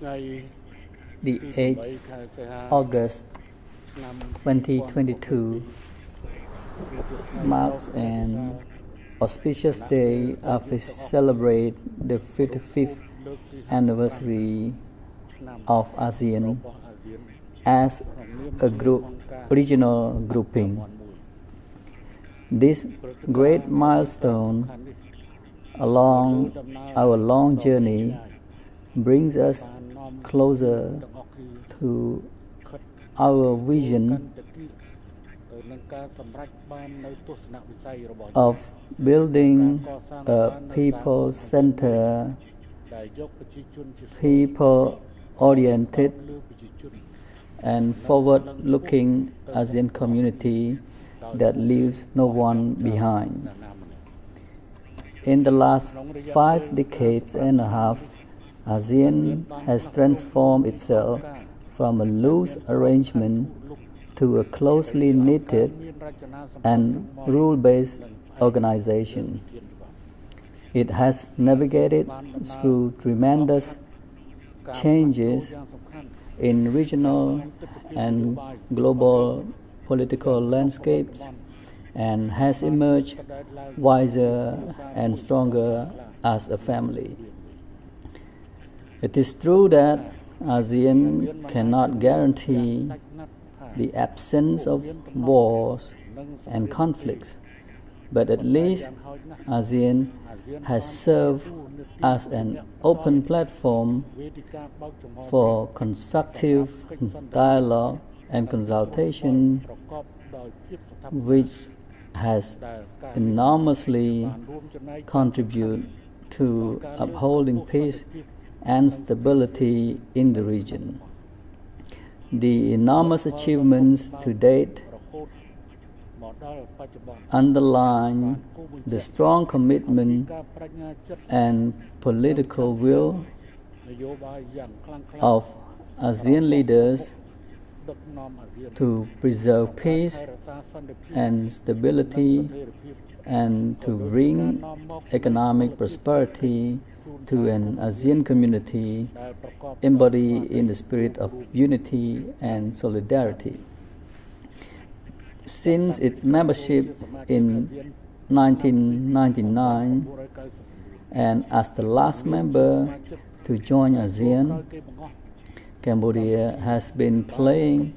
The 8th August 2022 marks an auspicious day as we celebrate the 55th anniversary of ASEAN as a regional grouping. This great milestone along our long journey brings us closer to our vision of building a people-centered, people-oriented and forward-looking ASEAN community that leaves no one behind. In the last 5 decades and a half, ASEAN has transformed itself from a loose arrangement to a closely knitted and rule-based organization. It has navigated through tremendous changes in regional and global political landscapes and has emerged wiser and stronger as a family. It is true that ASEAN cannot guarantee the absence of wars and conflicts, but at least ASEAN has served as an open platform for constructive dialogue and consultation, which has enormously contributed to upholding peace and stability in the region. The enormous achievements to date underline the strong commitment and political will of ASEAN leaders to preserve peace and stability and to bring economic prosperity to an ASEAN community embodied in the spirit of unity and solidarity. Since its membership in 1999 and as the last member to join ASEAN, Cambodia has been playing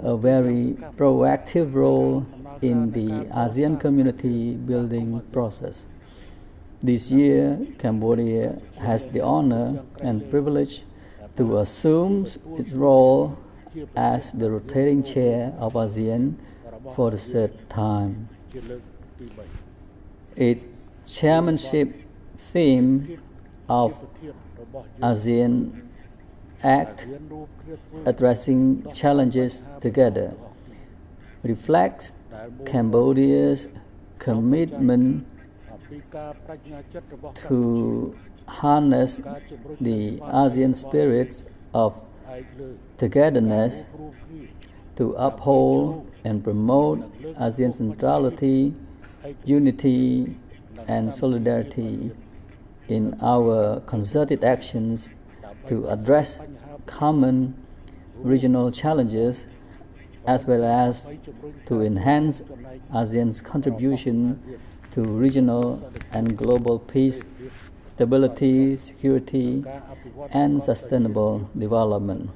a very proactive role in the ASEAN community building process. This year, Cambodia has the honor and privilege to assume its role as the rotating chair of ASEAN for the third time. Its chairmanship theme of ASEAN Act, Addressing Challenges Together, reflects Cambodia's commitment to harness the ASEAN spirits of togetherness to uphold and promote ASEAN centrality, unity, and solidarity in our concerted actions to address common regional challenges as well as to enhance ASEAN's contribution to regional and global peace, stability, security, and sustainable development.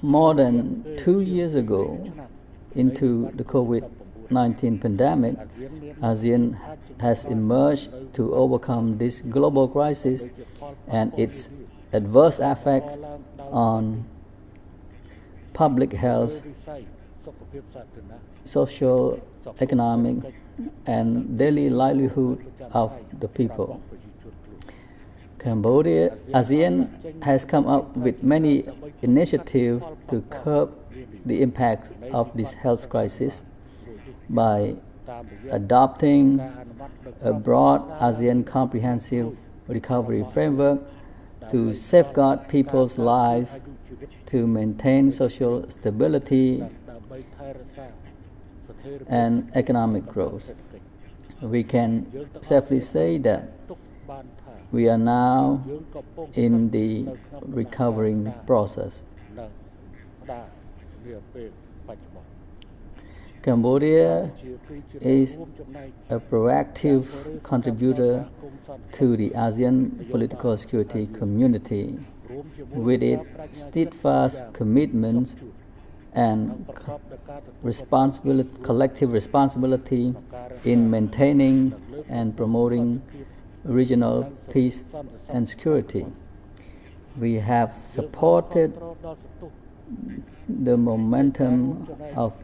More than 2 years ago, into the COVID-19 pandemic, ASEAN has emerged to overcome this global crisis and its adverse effects on public health, social, economic, and daily livelihood of the people. ASEAN has come up with many initiatives to curb the impacts of this health crisis by adopting a broad ASEAN comprehensive recovery framework to safeguard people's lives, to maintain social stability and economic growth. We can safely say that we are now in the recovering process. Cambodia is a proactive contributor to the ASEAN political security community with its steadfast commitments and collective responsibility in maintaining and promoting regional peace and security. We have supported the momentum of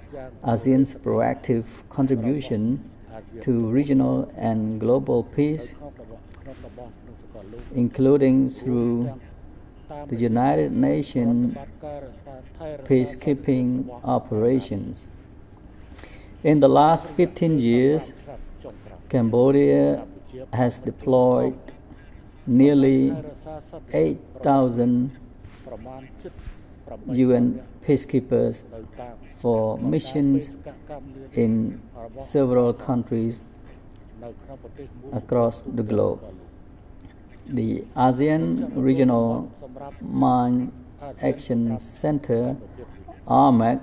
ASEAN's proactive contribution to regional and global peace, including through the United Nations peacekeeping operations. In the last 15 years, Cambodia has deployed nearly 8,000 UN peacekeepers for missions in several countries across the globe. The ASEAN Regional Mine Action Center, RMAC,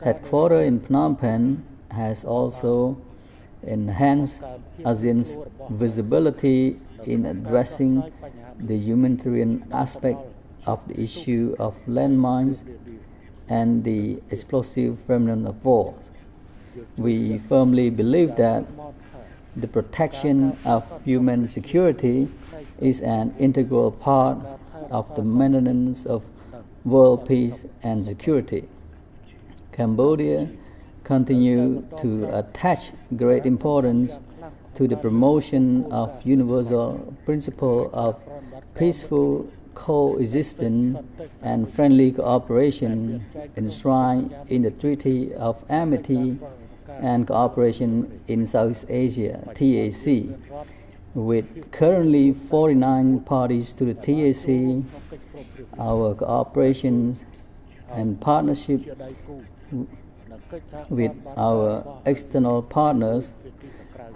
headquartered in Phnom Penh, has also enhanced ASEAN's visibility in addressing the humanitarian aspect of the issue of landmines and the explosive remnant of war. We firmly believe that the protection of human security is an integral part of the maintenance of world peace and security. Cambodia continues to attach great importance to the promotion of universal principle of peaceful coexistence and friendly cooperation enshrined in the Treaty of Amity and Cooperation in South Asia, TAC. With currently 49 parties to the TAC, our cooperation and partnership with our external partners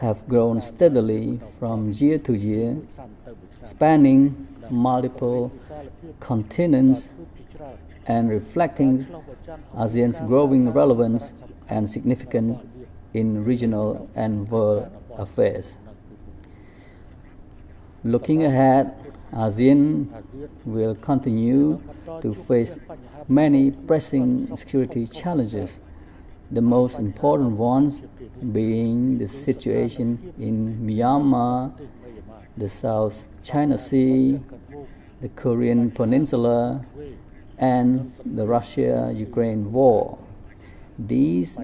have grown steadily from year to year, spanning multiple continents and reflecting ASEAN's growing relevance and significance in regional and world affairs. Looking ahead, ASEAN will continue to face many pressing security challenges, the most important ones being the situation in Myanmar, the South China Sea, the Korean Peninsula, and the Russia-Ukraine war. These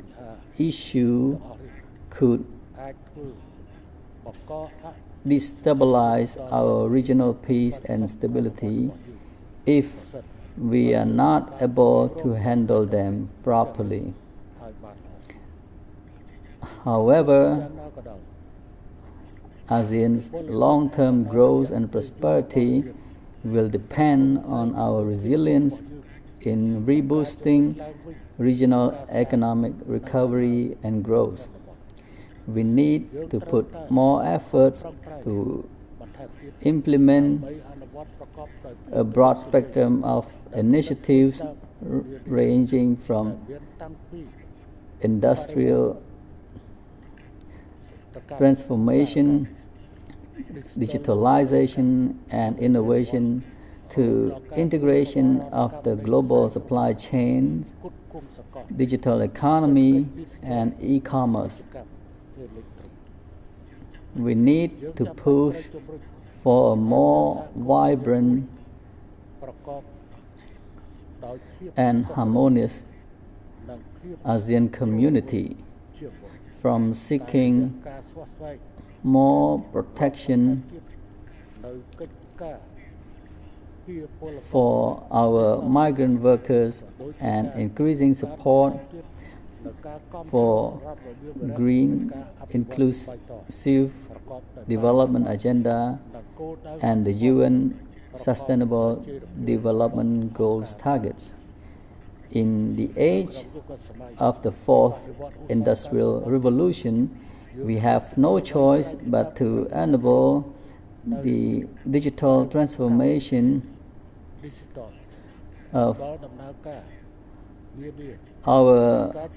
issues could destabilize our regional peace and stability if we are not able to handle them properly. However, ASEAN's long-term growth and prosperity will depend on our resilience in reboosting regional economic recovery and growth. We need to put more efforts to implement a broad spectrum of initiatives ranging from industrial transformation, digitalization and innovation to integration of the global supply chains, digital economy and e-commerce. We need to push for a more vibrant and harmonious ASEAN community, from seeking more protection for our migrant workers and increasing support for green inclusive development agenda and the UN Sustainable Development Goals targets. In the age of the fourth industrial revolution, we have no choice but to enable the digital transformation of our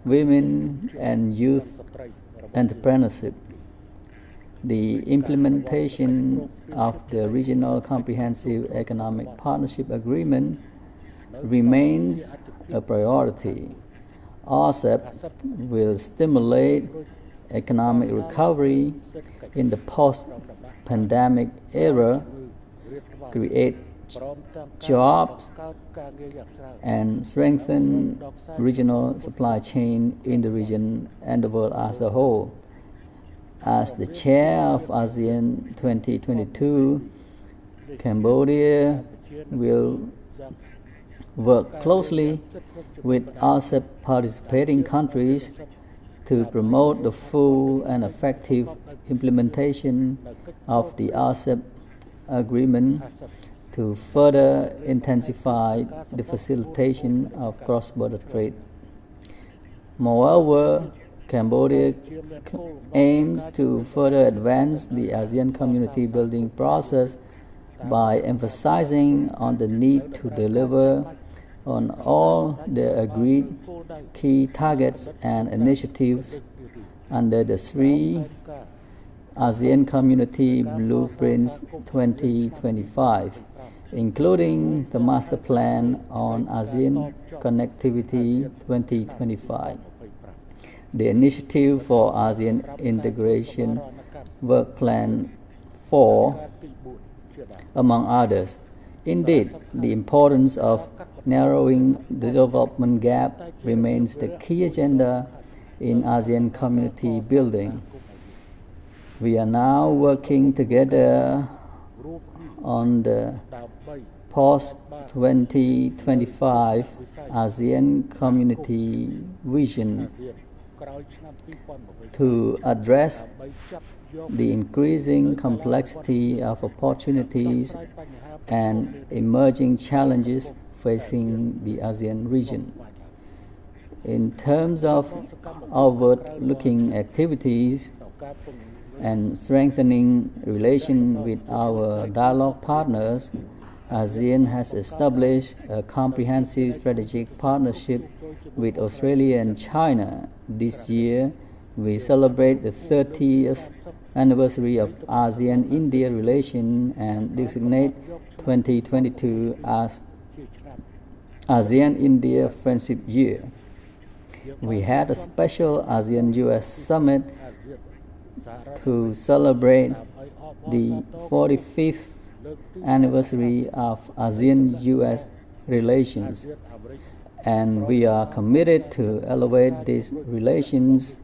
women and youth entrepreneurship. The implementation of the Regional Comprehensive Economic Partnership Agreement remains a priority. ASEP will stimulate economic recovery in the post-pandemic era, create jobs, and strengthen regional supply chain in the region and the world as a whole. As the chair of ASEAN 2022, Cambodia will work closely with ASEP participating countries to promote the full and effective implementation of the ASEP agreement to further intensify the facilitation of cross-border trade. Moreover, Cambodia aims to further advance the ASEAN community building process by emphasizing on the need to deliver on all the agreed key targets and initiatives under the three ASEAN Community Blueprints 2025, including the Master Plan on ASEAN Connectivity 2025, the Initiative for ASEAN Integration Work Plan 4, among others. Indeed, the importance of narrowing the development gap remains the key agenda in ASEAN community building. We are now working together on the post-2025 ASEAN community vision to address the increasing complexity of opportunities and emerging challenges facing the ASEAN region. In terms of outward-looking activities and strengthening relations with our dialogue partners, ASEAN has established a comprehensive strategic partnership with Australia and China. This year, we celebrate the 30th anniversary of ASEAN-India relations and designate 2022 as ASEAN-India Friendship Year. We had a special ASEAN-US Summit to celebrate the 45th anniversary of ASEAN-US relations, and we are committed to elevate these relations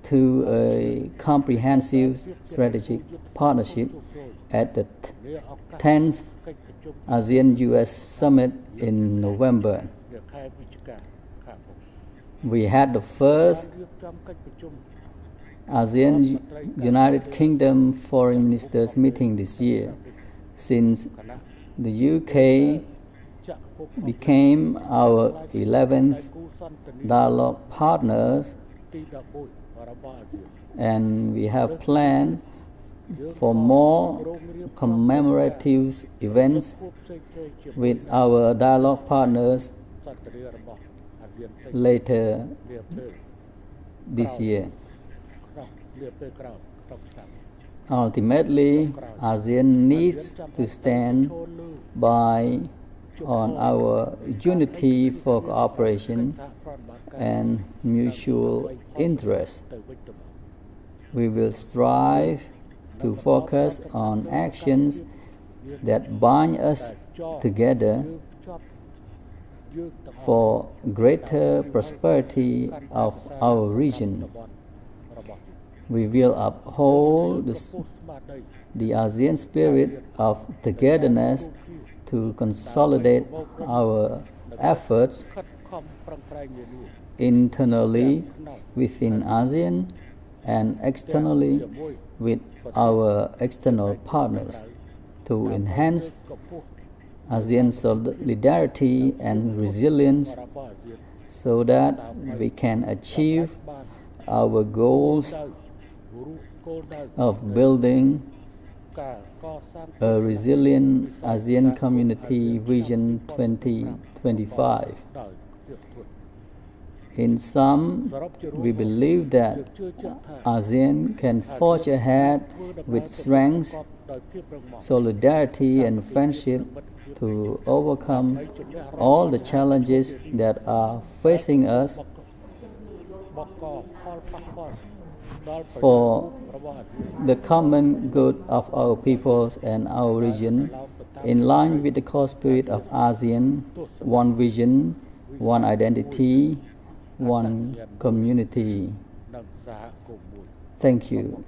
to a comprehensive strategic partnership at the 10th ASEAN-US Summit in November. We had the first ASEAN United Kingdom Foreign Ministers meeting this year, since the UK became our 11th dialogue partners, and we have planned for more commemorative events with our dialogue partners later this year. Ultimately, ASEAN needs to stand by on our unity for cooperation and mutual interest. We will strive to focus on actions that bind us together for greater prosperity of our region. We will uphold the ASEAN spirit of togetherness to consolidate our efforts internally within ASEAN and externally with our external partners to enhance ASEAN solidarity and resilience so that we can achieve our goals of building a resilient ASEAN Community Vision 2025. In sum, we believe that ASEAN can forge ahead with strength, solidarity, and friendship to overcome all the challenges that are facing us for the common good of our peoples and our region, in line with the core spirit of ASEAN, one vision, one identity, one community. Thank you.